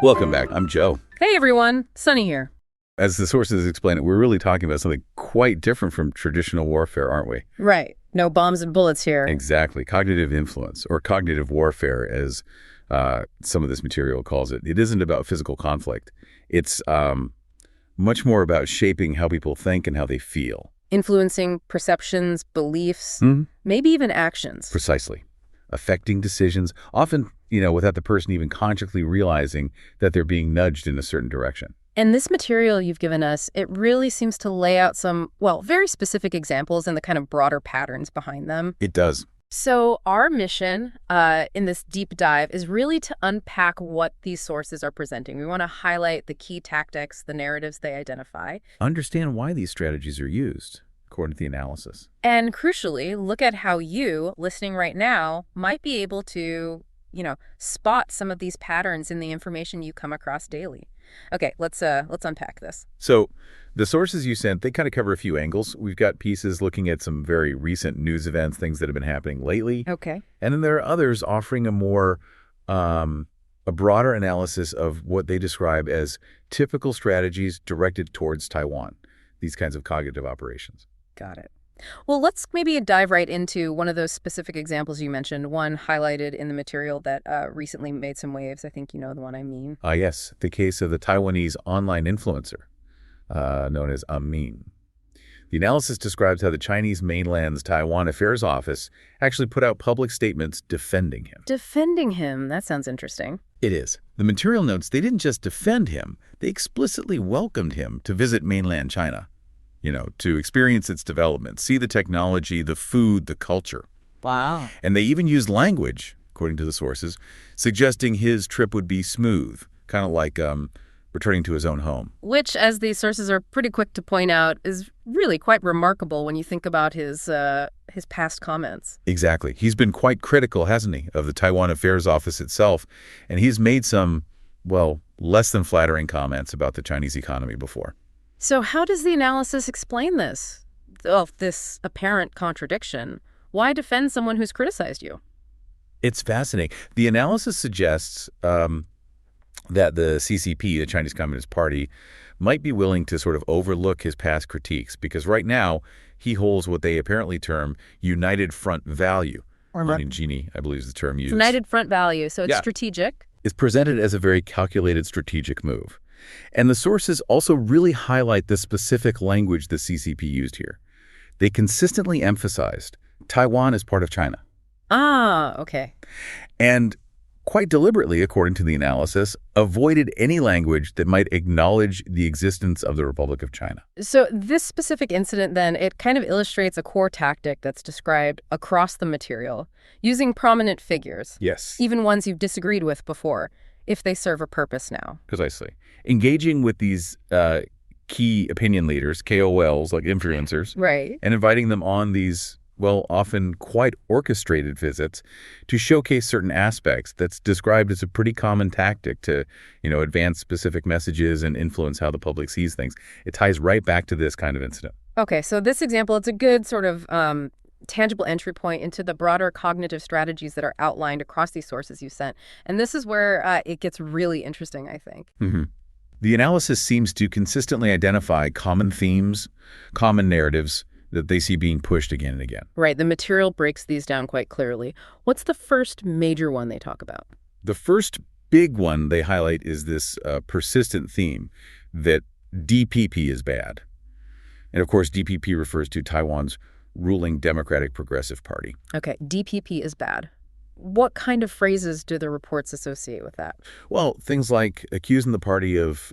Welcome back. I'm Joe. Hey, everyone. Sunny here. As the sources explain it, we're really talking about something quite different from traditional warfare, aren't we? Right. No bombs and bullets here. Exactly. Cognitive influence, or cognitive warfare, as some of this material calls it. It isn't about physical conflict. It's much more about shaping how people think and how they feel. Influencing perceptions, beliefs, maybe even actions. Precisely. Affecting decisions, often, without the person even consciously realizing that they're being nudged in a certain direction. And this material you've given us, it really seems to lay out some, very specific examples and the kind of broader patterns behind them. It does. So our mission in this deep dive is really to unpack what these sources are presenting. We want to highlight the key tactics, the narratives they identify. Understand why these strategies are used, according to the analysis. And crucially, look at how you, listening right now, might be able to, spot some of these patterns in the information you come across daily. Okay, let's unpack this. So the sources you sent, they kind of cover a few angles. We've got pieces looking at some very recent news events, things that have been happening lately. Okay. And then there are others offering a more, a broader analysis of what they describe as typical strategies directed towards Taiwan, these kinds of cognitive operations. Got it. Well, let's maybe dive right into one of those specific examples you mentioned, one highlighted in the material that recently made some waves. I think you know the one I mean. Yes, the case of the Taiwanese online influencer, known as Min. The analysis describes how the Chinese mainland's Taiwan Affairs Office actually put out public statements defending him. Defending him? That sounds interesting. It is. The material notes they didn't just defend him, they explicitly welcomed him to visit mainland China. To experience its development, see the technology, the food, the culture. Wow. And they even used language, according to the sources, suggesting his trip would be smooth, kind of like returning to his own home. Which, as these sources are pretty quick to point out, is really quite remarkable when you think about his past comments. Exactly. He's been quite critical, hasn't he, of the Taiwan Affairs Office itself, and he's made some, less than flattering comments about the Chinese economy before. So how does the analysis explain this? This apparent contradiction. Why defend someone who's criticized you? It's fascinating. The analysis suggests that the CCP, the Chinese Communist Party, might be willing to sort of overlook his past critiques because right now he holds what they apparently term united front value. Genie, I believe is the term used. United front value, so it's strategic. It's presented as a very calculated strategic move. And the sources also really highlight the specific language the CCP used here. They consistently emphasized Taiwan is part of China. Ah, okay. And quite deliberately, according to the analysis, avoided any language that might acknowledge the existence of the Republic of China. So this specific incident, then, it kind of illustrates a core tactic that's described across the material, using prominent figures. Yes. Even ones you've disagreed with before, if they serve a purpose now. Precisely. Engaging with these key opinion leaders, KOLs, like influencers, right, and inviting them on these, often quite orchestrated visits to showcase certain aspects that's described as a pretty common tactic to, advance specific messages and influence how the public sees things. It ties right back to this kind of incident. Okay, so this example, it's a good sort of tangible entry point into the broader cognitive strategies that are outlined across these sources you sent. And this is where it gets really interesting, I think. Mm-hmm. The analysis seems to consistently identify common themes, common narratives that they see being pushed again and again. Right. The material breaks these down quite clearly. What's the first major one they talk about? The first big one they highlight is this persistent theme that DPP is bad. And of course, DPP refers to Taiwan's ruling Democratic Progressive Party. Okay, DPP is bad. What kind of phrases do the reports associate with that? Well, things like accusing the party of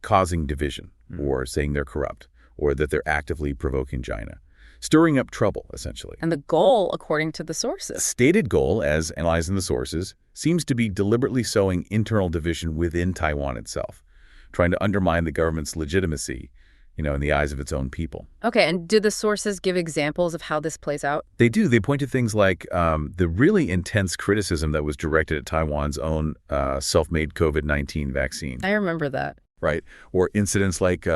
causing division or saying they're corrupt or that they're actively provoking China. Stirring up trouble, essentially. And the goal, according to the sources? Stated goal, as analyzed in the sources, seems to be deliberately sowing internal division within Taiwan itself, trying to undermine the government's legitimacy, in the eyes of its own people. Okay, and do the sources give examples of how this plays out? They do. They point to things like the really intense criticism that was directed at Taiwan's own self-made COVID-19 vaccine. I remember that. right? Or incidents like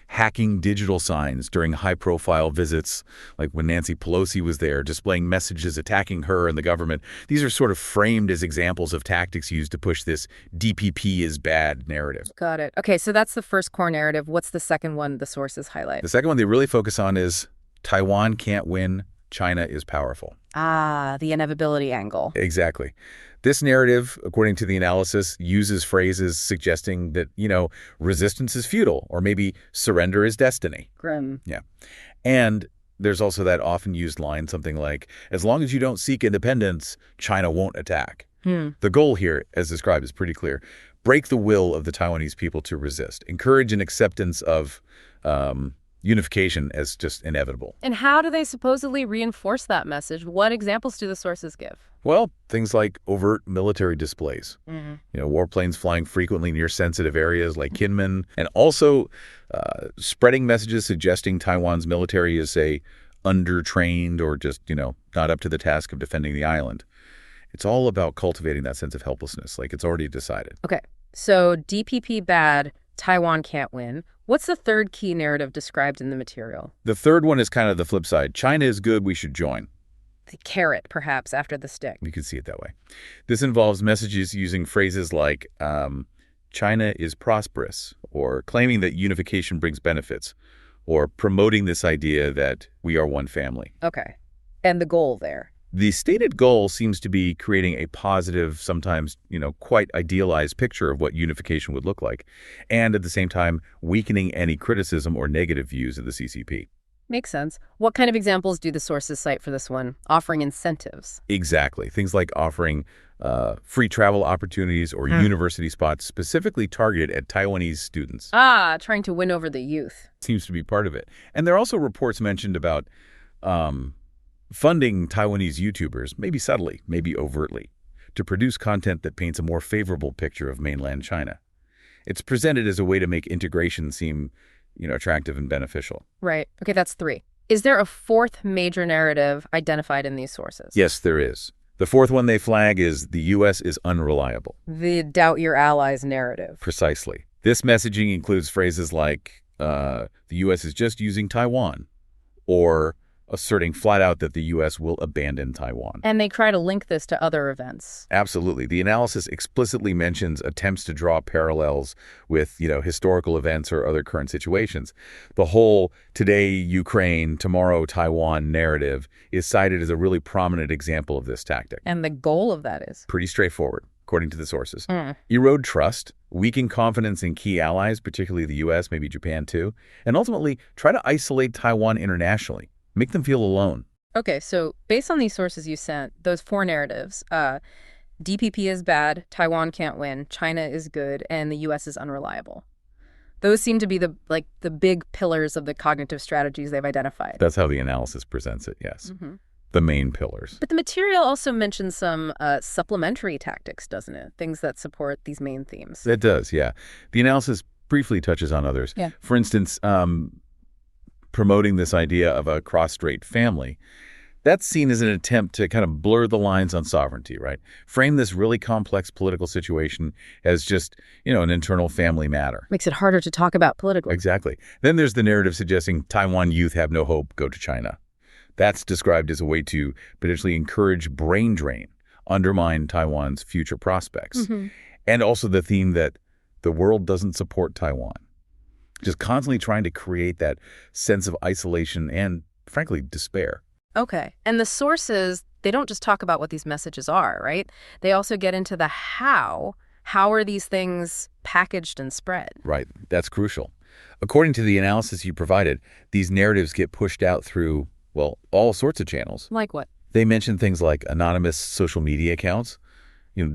hacking digital signs during high-profile visits, like when Nancy Pelosi was there, displaying messages attacking her and the government. These are sort of framed as examples of tactics used to push this DPP is bad narrative. Got it. Okay, so that's the first core narrative. What's the second one the sources highlight? The second one they really focus on is Taiwan can't win, China is powerful. Ah, the inevitability angle. Exactly. This narrative, according to the analysis, uses phrases suggesting that, resistance is futile, or maybe surrender is destiny. Grim. Yeah. And there's also that often used line, something like, as long as you don't seek independence, China won't attack. The goal here, as described, is pretty clear. Break the will of the Taiwanese people to resist. Encourage an acceptance of unification as just inevitable. And how do they supposedly reinforce that message? What examples do the sources give? Well, things like overt military displays. Warplanes flying frequently near sensitive areas like Kinmen, and also spreading messages suggesting Taiwan's military is, say, undertrained or just, not up to the task of defending the island. It's all about cultivating that sense of helplessness, like it's already decided. Okay, so DPP bad, Taiwan can't win. What's the third key narrative described in the material? The third one is kind of the flip side. China is good, we should join. The carrot, perhaps, after the stick. You could see it that way. This involves messages using phrases like China is prosperous, or claiming that unification brings benefits, or promoting this idea that we are one family. Okay, and the goal there? The stated goal seems to be creating a positive, sometimes, quite idealized picture of what unification would look like, and at the same time, weakening any criticism or negative views of the CCP. Makes sense. What kind of examples do the sources cite for this one? Offering incentives? Exactly. Things like offering free travel opportunities or university spots specifically targeted at Taiwanese students. Ah, trying to win over the youth. Seems to be part of it. And there are also reports mentioned about funding Taiwanese YouTubers, maybe subtly, maybe overtly, to produce content that paints a more favorable picture of mainland China. It's presented as a way to make integration seem, attractive and beneficial. Right. Okay, that's three. Is there a fourth major narrative identified in these sources? Yes, there is. The fourth one they flag is the U.S. is unreliable. The doubt your allies narrative. Precisely. This messaging includes phrases like the U.S. is just using Taiwan, or asserting flat out that the U.S. will abandon Taiwan. And they try to link this to other events. Absolutely. The analysis explicitly mentions attempts to draw parallels with, historical events or other current situations. The whole today Ukraine, tomorrow Taiwan narrative is cited as a really prominent example of this tactic. And the goal of that is? Pretty straightforward, according to the sources. Erode trust, weaken confidence in key allies, particularly the U.S., maybe Japan too, and ultimately try to isolate Taiwan internationally. Make them feel alone. Okay, so based on these sources you sent, those four narratives, DPP is bad, Taiwan can't win, China is good, and the U.S. is unreliable. Those seem to be the big pillars of the cognitive strategies they've identified. That's how the analysis presents it, yes. The main pillars. But the material also mentions some supplementary tactics, doesn't it? Things that support these main themes. It does, yeah. The analysis briefly touches on others. Yeah. For instance, promoting this idea of a cross-strait family, that's seen as an attempt to kind of blur the lines on sovereignty, right? Frame this really complex political situation as just, an internal family matter. Makes it harder to talk about politically. Exactly. Then there's the narrative suggesting Taiwan youth have no hope, go to China. That's described as a way to potentially encourage brain drain, undermine Taiwan's future prospects. And also the theme that the world doesn't support Taiwan. Just constantly trying to create that sense of isolation and, frankly, despair. Okay. And the sources, they don't just talk about what these messages are, right? They also get into the how. How are these things packaged and spread? Right. That's crucial. According to the analysis you provided, these narratives get pushed out through, all sorts of channels. Like what? They mention things like anonymous social media accounts,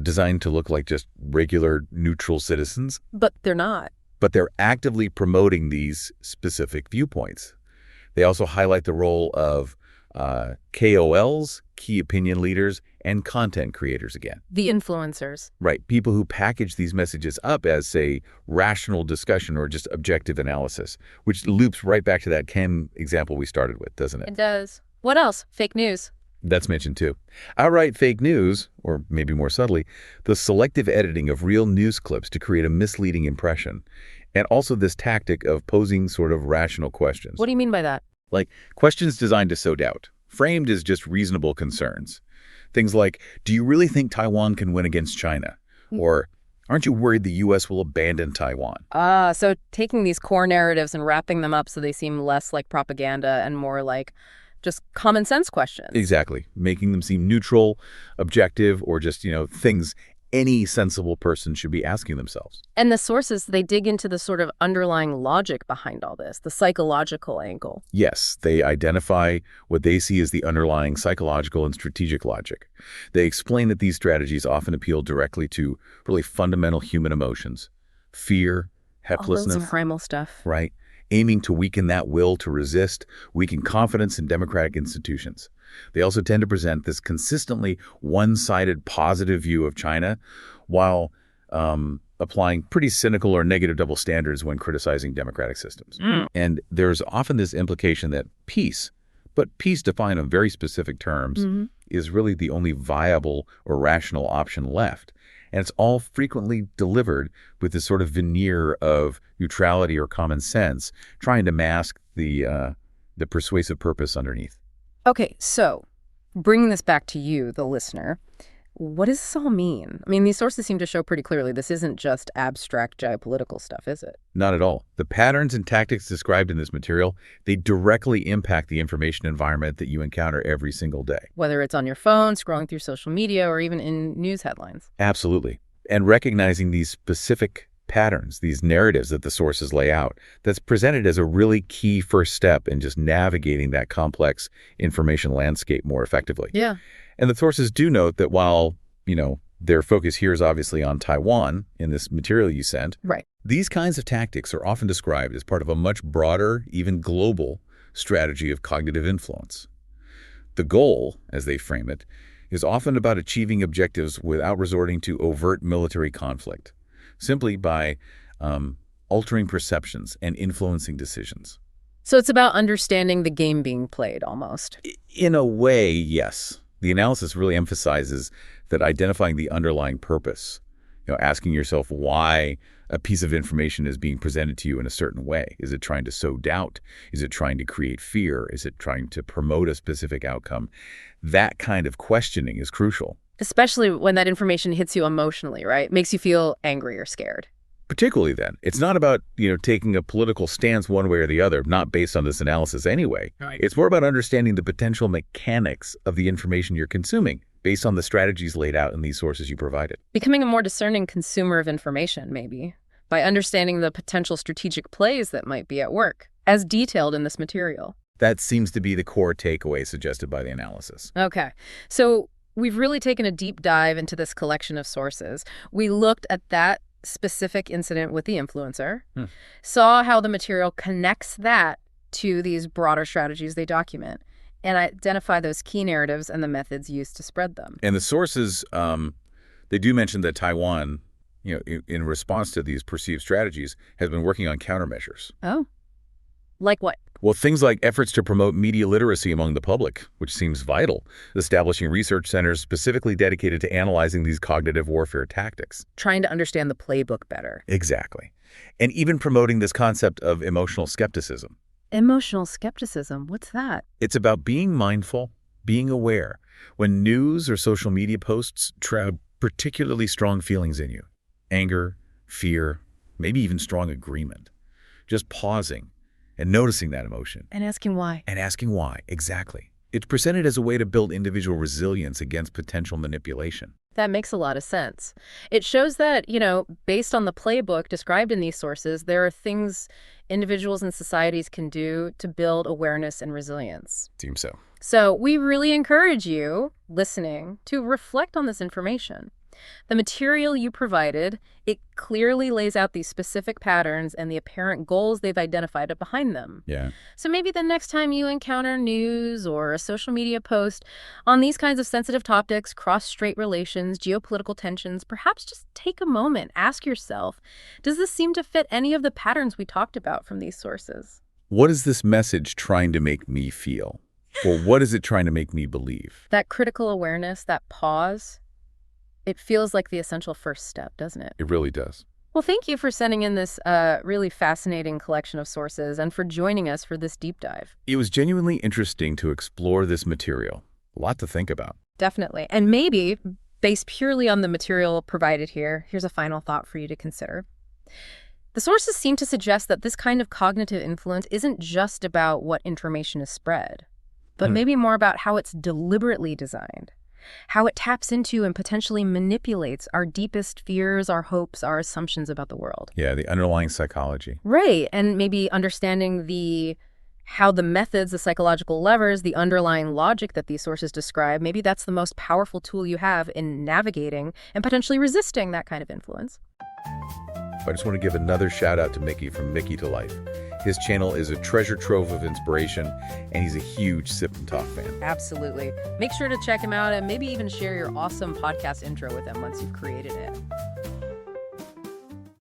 designed to look like just regular neutral citizens. But they're not. But they're actively promoting these specific viewpoints. They also highlight the role of KOLs, key opinion leaders, and content creators again. The influencers. Right. People who package these messages up as, say, rational discussion or just objective analysis, which loops right back to that Chem example we started with, doesn't it? It does. What else? Fake news. That's mentioned too. Outright fake news, or maybe more subtly, the selective editing of real news clips to create a misleading impression. And also this tactic of posing sort of rational questions. What do you mean by that? Like questions designed to sow doubt, framed as just reasonable concerns. Things like, do you really think Taiwan can win against China? Or, aren't you worried the U.S. will abandon Taiwan? So taking these core narratives and wrapping them up so they seem less like propaganda and more like just common sense questions. Exactly. Making them seem neutral, objective, or just, things any sensible person should be asking themselves. And the sources, they dig into the sort of underlying logic behind all this, the psychological angle. Yes, they identify what they see as the underlying psychological and strategic logic. They explain that these strategies often appeal directly to really fundamental human emotions, fear, helplessness. All those primal stuff. Right. Aiming to weaken that will to resist, weaken confidence in democratic institutions. They also tend to present this consistently one-sided positive view of China while applying pretty cynical or negative double standards when criticizing democratic systems. And there's often this implication that peace, but peace defined in very specific terms, is really the only viable or rational option left. And it's all frequently delivered with this sort of veneer of neutrality or common sense, trying to mask the persuasive purpose underneath. Okay, so bringing this back to you, the listener, what does this all mean? I mean, these sources seem to show pretty clearly this isn't just abstract geopolitical stuff, is it? Not at all. The patterns and tactics described in this material, they directly impact the information environment that you encounter every single day. Whether it's on your phone, scrolling through social media, or even in news headlines. Absolutely. And recognizing these specific patterns, these narratives that the sources lay out, that's presented as a really key first step in just navigating that complex information landscape more effectively. Yeah. And the sources do note that while, their focus here is obviously on Taiwan in this material you sent, right, these kinds of tactics are often described as part of a much broader, even global, strategy of cognitive influence. The goal, as they frame it, is often about achieving objectives without resorting to overt military conflict, simply by altering perceptions and influencing decisions. So it's about understanding the game being played, almost. In a way, yes. The analysis really emphasizes that identifying the underlying purpose, asking yourself why a piece of information is being presented to you in a certain way. Is it trying to sow doubt? Is it trying to create fear? Is it trying to promote a specific outcome? That kind of questioning is crucial. Especially when that information hits you emotionally, right? Makes you feel angry or scared. Particularly then. It's not about, taking a political stance one way or the other, not based on this analysis anyway. Right. It's more about understanding the potential mechanics of the information you're consuming based on the strategies laid out in these sources you provided. Becoming a more discerning consumer of information, maybe, by understanding the potential strategic plays that might be at work, as detailed in this material. That seems to be the core takeaway suggested by the analysis. Okay. So we've really taken a deep dive into this collection of sources. We looked at that specific incident with the influencer, saw how the material connects that to these broader strategies they document, and identify those key narratives and the methods used to spread them. And the sources, they do mention that Taiwan, in response to these perceived strategies, has been working on countermeasures. Oh, like what? Well, things like efforts to promote media literacy among the public, which seems vital, establishing research centers specifically dedicated to analyzing these cognitive warfare tactics. Trying to understand the playbook better. Exactly. And even promoting this concept of emotional skepticism. Emotional skepticism? What's that? It's about being mindful, being aware, when news or social media posts shroud particularly strong feelings in you. Anger, fear, maybe even strong agreement. Just pausing and noticing that emotion. And asking why. And asking why, exactly. It's presented as a way to build individual resilience against potential manipulation. That makes a lot of sense. It shows that, based on the playbook described in these sources, there are things individuals and societies can do to build awareness and resilience. Seems so. So we really encourage you, listening, to reflect on this information. The material you provided, it clearly lays out these specific patterns and the apparent goals they've identified behind them. Yeah. So maybe the next time you encounter news or a social media post on these kinds of sensitive topics, cross-strait relations, geopolitical tensions, perhaps just take a moment, ask yourself, does this seem to fit any of the patterns we talked about from these sources? What is this message trying to make me feel? Or what is it trying to make me believe? That critical awareness, that pause, it feels like the essential first step, doesn't it? It really does. Well, thank you for sending in this really fascinating collection of sources and for joining us for this deep dive. It was genuinely interesting to explore this material. A lot to think about. Definitely. And maybe, based purely on the material provided here, here's a final thought for you to consider. The sources seem to suggest that this kind of cognitive influence isn't just about what information is spread, but maybe more about how it's deliberately designed, how it taps into and potentially manipulates our deepest fears, our hopes, our assumptions about the world. Yeah, the underlying psychology. Right, and maybe understanding how the methods, the psychological levers, the underlying logic that these sources describe, maybe that's the most powerful tool you have in navigating and potentially resisting that kind of influence. I just want to give another shout out to Mickey from Mickey to Life. His channel is a treasure trove of inspiration, and he's a huge Sip&Talk fan. Absolutely. Make sure to check him out and maybe even share your awesome podcast intro with him once you've created it.